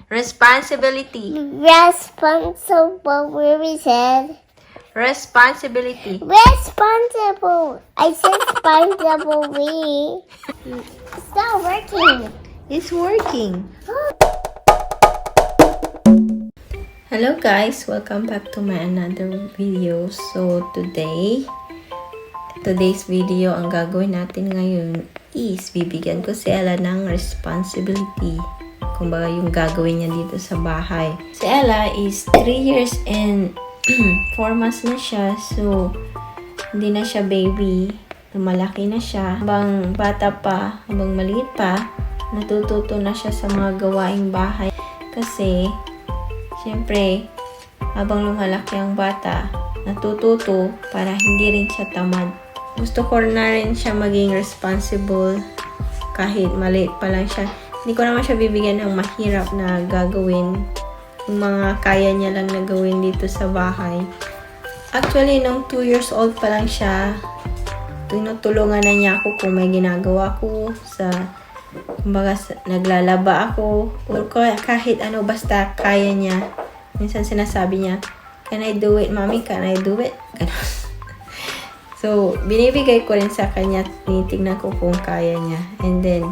Responsibility. Responsible. Where is it? Responsibility. Responsible. I said responsible. It's not working. It's working. Hello guys, welcome back to my another video. So today's video, ang gagawin natin ngayon is bibigyan ko si Ella ng responsibility. Kumbaga yung gagawin niya dito sa bahay. Si Ella is 3 years and 4 months na siya. So hindi na siya baby. Lumalaki na siya. Habang bata pa, habang maliit pa, natututo na siya sa mga gawaing bahay. Kasi siyempre, habang lumalaki ang bata, natututo para hindi rin siya tamad. Gusto ko na rin siya maging responsible kahit maliit pa lang siya. Hindi ko naman siya bibigyan ng mahirap na gagawin. Yung mga kaya niya lang na gawin dito sa bahay. Actually, nung 2 years old pa lang siya, tinutulungan na niya ako kung may ginagawa ko sa kumbaga naglalaba ako or kahit ano basta kaya niya. Minsan sinasabi niya, "Can I do it, mommy? Can I do it?" Ganun. So, binibigay ko rin sa kanya, tinitignan ko kung kaya niya. And then,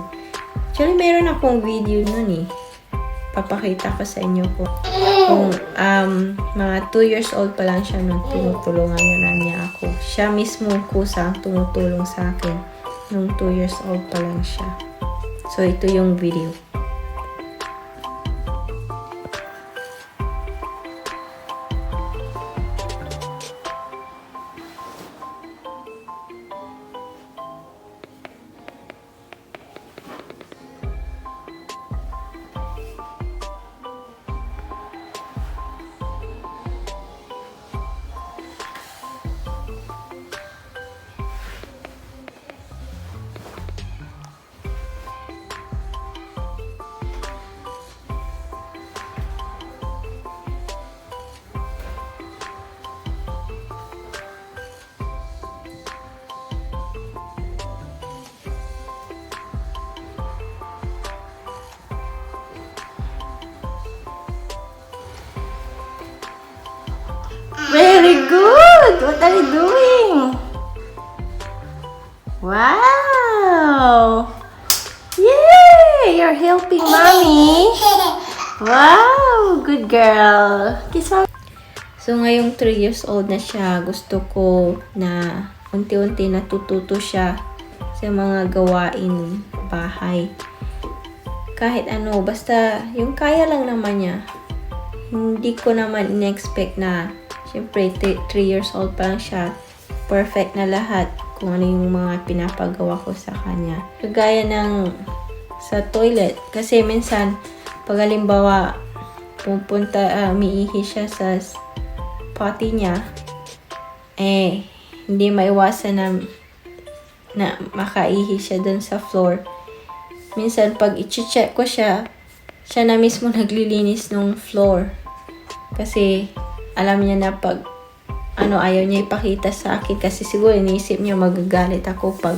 actually meron akong video nun eh. Papakita ko sa inyo kung mga 2 years old pa lang siya nung tinutulungan na niya ako. Siya mismo kusang tumutulong sa akin nung 2 years old pa lang siya. So, ito yung video. Very good! What are you doing? Wow! Yay! You're helping mommy! Wow! Good girl! Kiss mommy! So, ngayong 3 years old na siya, gusto ko na unti-unti natututo siya sa mga gawain bahay. Kahit ano, basta yung kaya lang naman niya. Hindi ko naman in-expect na siyempre, 3 years old pa lang siya. Perfect na lahat kung ano yung mga pinapagawa ko sa kanya. Kagaya ng sa toilet. Kasi minsan, pag halimbawa, umiihi siya sa potty niya, hindi maiwasan na makaihi siya dun sa floor. Minsan, pag i-check ko siya na mismo naglilinis ng floor. Kasi, alam niya na pag ayaw niya ipakita sa akin kasi siguro iniisip niya magagalit ako pag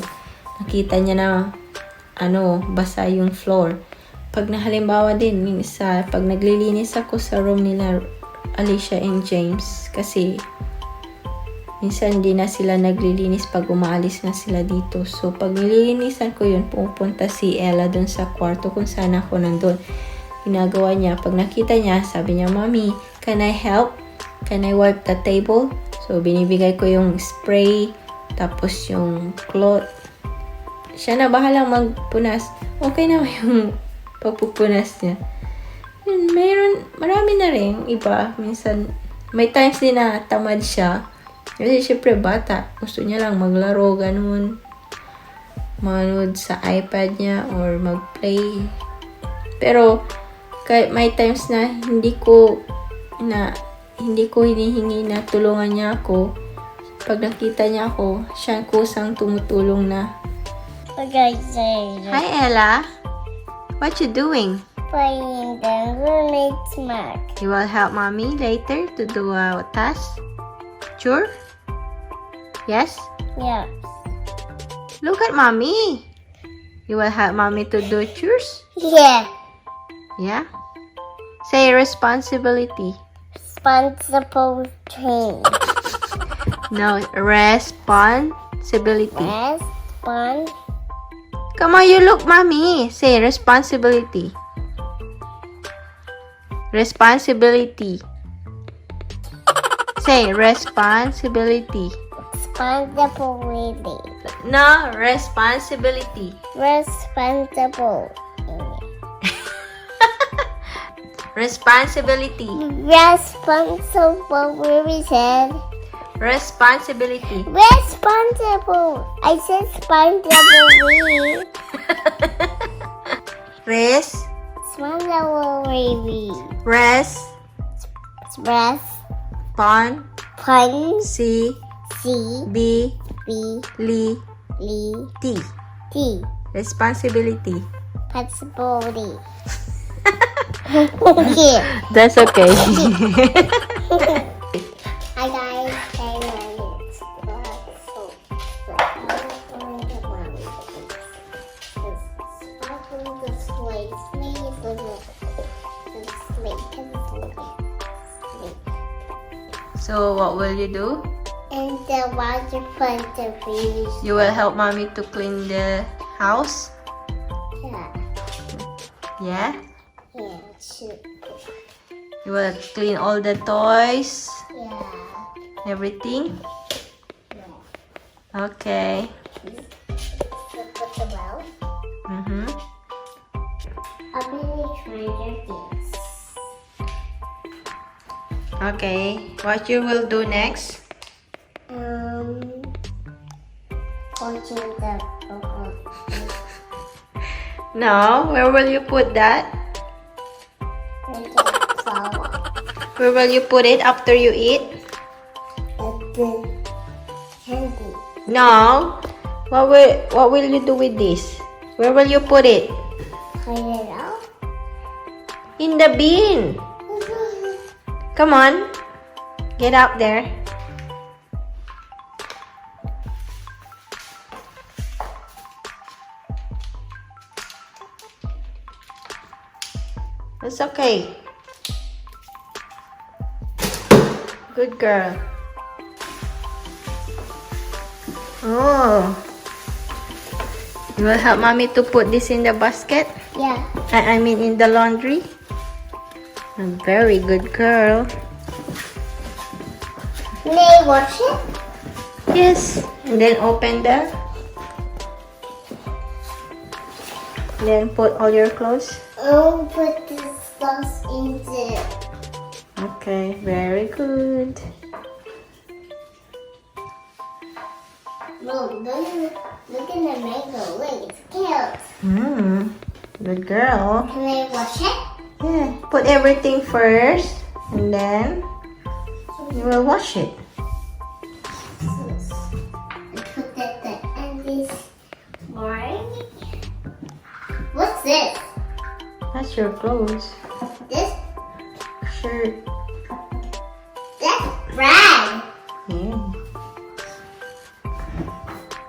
nakita niya na basa yung floor. Pag halimbawa din pag naglilinis ako sa room nila Alicia and James kasi minsan hindi na sila naglilinis pag umaalis na sila dito. So pag nililinisan ko yun, pupunta si Ella dun sa kwarto kung saan ako nandun. Ginagawa niya, pag nakita niya, sabi niya, "Mommy, can I help? Can I wipe the table?" So, binibigay ko yung spray, tapos yung cloth. Siya na bahalang magpunas. Okay na yung pagpupunas niya. Yun, marami na rin iba. Minsan, may times din na tamad siya. Kasi syempre bata. Gusto niya lang maglaro, ganun. Manood sa iPad niya or mag-play. Pero, kahit may times na hindi ko hinihingi na tulungan niya ako. Pag nakita niya ako, siya kusang tumutulong na. Hi, Ella. What you doing? Playing the roommate's mark. You will help mommy later to do a task? Sure? Yes? Yes. Look at mommy. You will help mommy to do chores? Yeah. Yeah? Say responsibility. Responsible train. No, responsibility. Respond. Come on, you look, mommy. Say responsibility. Responsibility. Say responsibility. Responsibility. No, responsibility. Responsible. Responsibility. Responsible. We said. Responsibility. Responsible. I said responsible. Responsible. Res. Rest. Pon. Pun. C. C. B. B. Li. L. T. T. Responsibility. Possibility. Here. That's okay. Hi guys. So what will you do? And the water fun to finish. You will help mommy to clean the house? Yeah. Yeah? Yeah, shoot. You will clean all the toys? Yeah. Everything? Yeah. Okay. So put the well. Mm-hmm. How many Stranger Things? Okay. What you will do next? Watching the No. Where will you put that? flower. Where will you put it after you eat? And the candy. No. What will you do with this? Where will you put it? Clean it out. In the bin. Come on. Get up there. It's okay. Good girl. Oh. You will help mommy to put this in the basket? Yeah. I mean in the laundry? A very good girl. May I wash it? Yes. And then open the... Then put all your clothes. I'll put this sauce in there. Okay, very good. Look, look at the mango. Look, it's cute. Good girl. Can I wash it? Yeah, put everything first and then you will wash it. And put that the end this morning. What's this? That's your clothes. This? Shirt. That's rag. Yeah.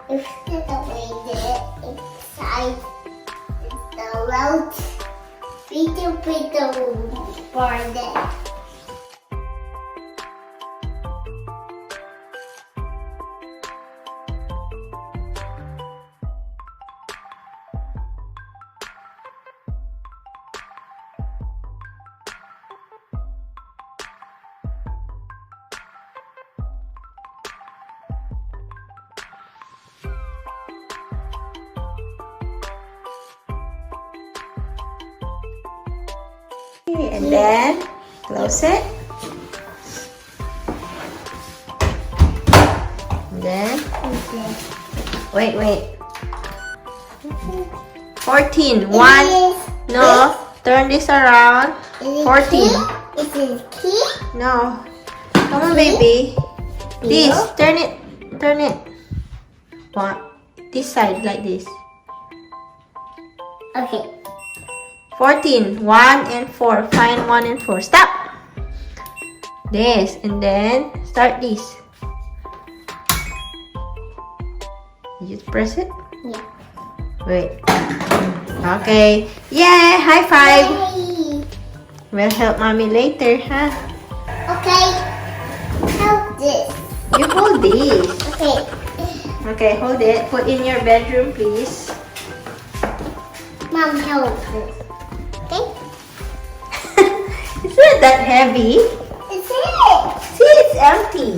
If the way the inside is the route, little bar there. And then close it. And then wait. 14. One. No. Turn this around. 14. Is it key? No. Come on, baby. This. Turn it. Turn it. One. This side like this. Okay. 14. 1 and 4. Find 1 and 4. Stop. This. And then start this. You just press it. Yeah. Wait. Okay. Yeah. High five. Yay. We'll help mommy later, huh? Okay. Help this. You hold this. Okay. Okay, hold it. Put in your bedroom, please. Mom, help this. Okay. It's not that heavy. Is it? See, it's empty.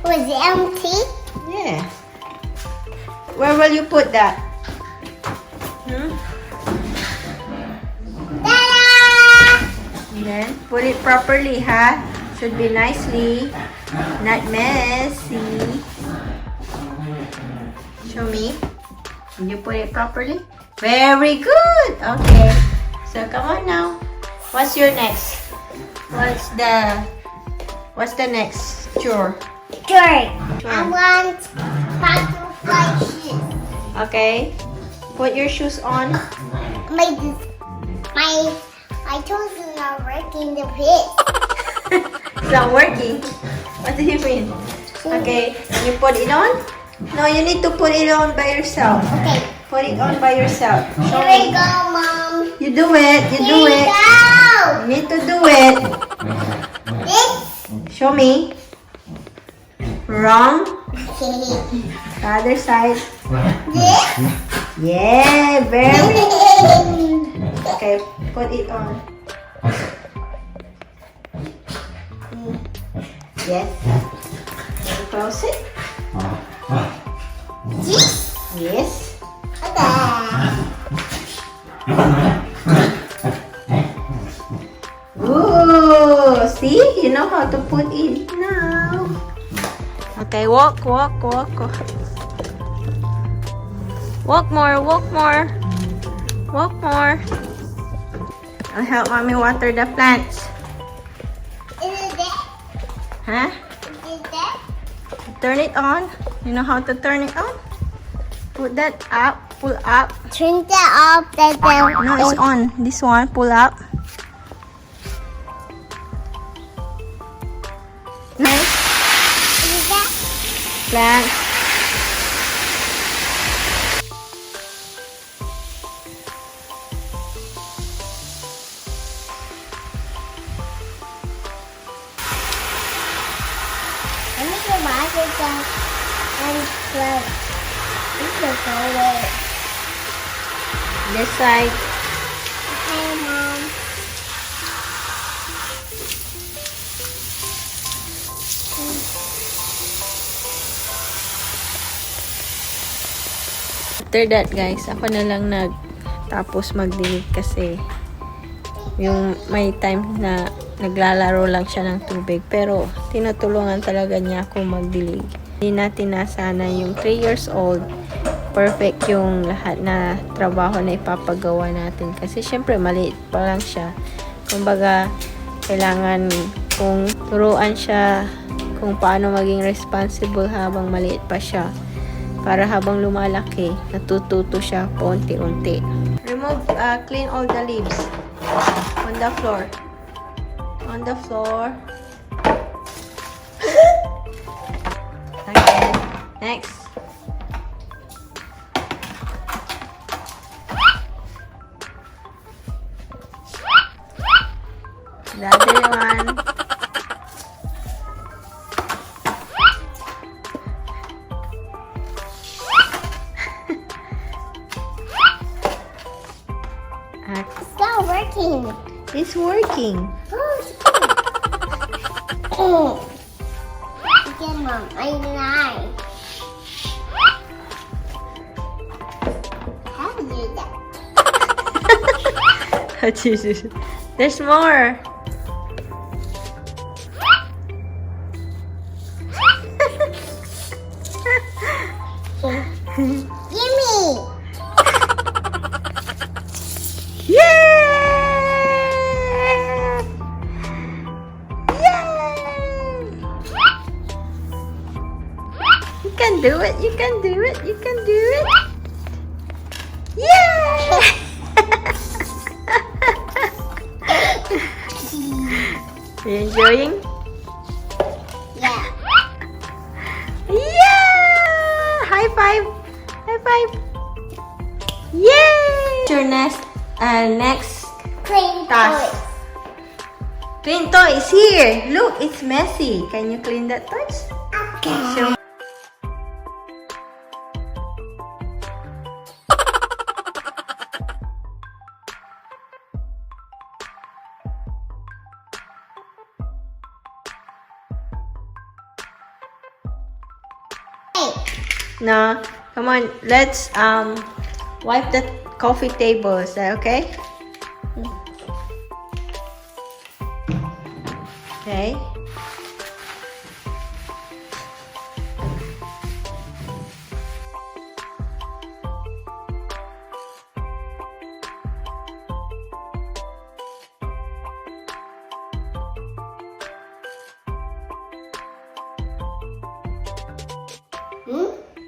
Was it empty? Yeah. Where will you put that? Hmm? Ta-da! And then put it properly, huh? Should be nicely, not messy. Show me. Did you put it properly? Very good. Okay. So come on now. What's your next? What's the next chore? Good. I want butterfly shoes. Okay. Put your shoes on. My toes are not working the pit. It's not working. What do you mean? Okay. You put it on? No, you need to put it on by yourself. Okay. Put it on by yourself. Show Here we me. go, Mom. You do it. You do Here we it. go. You need to do it. This. Show me. Wrong. This. The other side. Yeah, very. Okay, put it on. Yes. Close it. This. Yes. Ooh, see? You know how to put it now. Okay, walk, walk, walk. Walk more, walk more. Walk more. I'll help mommy water the plants. Is it that? Huh? Is it that? Turn it on. You know how to turn it on? Put that up, pull up. Turn that off. No, it's on. This one, pull up. Nice. Is it that? Plants. Let me go back again and play. This is over. This side. Okay, Mom. After that, guys, ako na lang tapos magdilig kasi yung may time na naglalaro lang siya ng tubig. Pero tinutulungan talaga niya ako magdilig. Hindi natin nasana yung 3 years old. Perfect yung lahat na trabaho na ipapagawa natin. Kasi syempre maliit pa lang siya. Kumbaga, kailangan kung turuan siya kung paano maging responsible habang maliit pa siya. Para habang lumalaki, natututo siya paunti-unti. Remove, clean all the leaves on the floor. On the floor. Okay. Next. The other one. It's not working. It's working. Oh, it's good. Oh. Again, Mom. I lie. How do you do that? There's more. Gimme! Yeah! Yeah! You can do it. You can do it. You can do it. Yeah! Are you enjoying? Yeah. Yeah! High five! High five! Yay! Your next Clean task. toys. Clean toys here. Look, it's messy. Can you clean that toys? Okay. So, no, come on. Let's wipe the coffee table. Is that okay? Okay.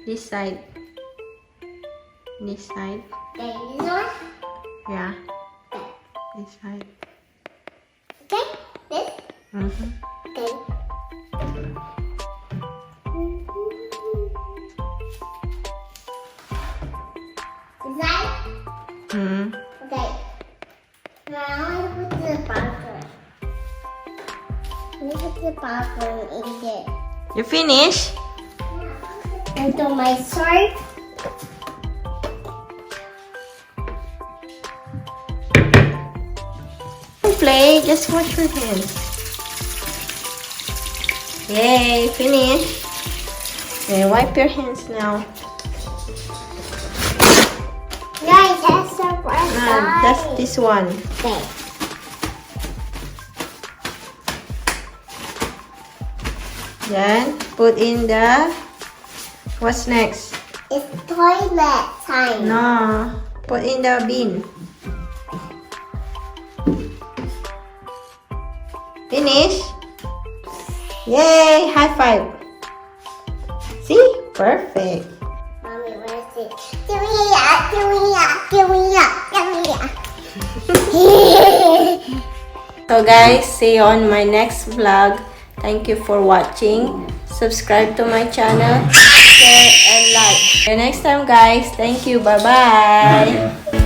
This side. This side. Okay, this one. Yeah. This side. Okay, this. Mm-hmm. Okay. This side. Mm-hmm. Okay. Now I want to put the popcorn. Let me put the popcorn in there. You finish? Into my sword. Don't play. Just wash your hands. Yay! Finish. Okay, wipe your hands now. Guys, that's the first That's this one. Okay. Then put in the. What's next? It's toilet time. No. Put in the bin. Finish. Yay! High five. See? Perfect. Mommy, where's it? Give me that, give me that, give me that, give me that. So guys, see you on my next vlog. Thank you for watching. Subscribe to my channel, share and like. See you next time guys. Thank you. Bye bye.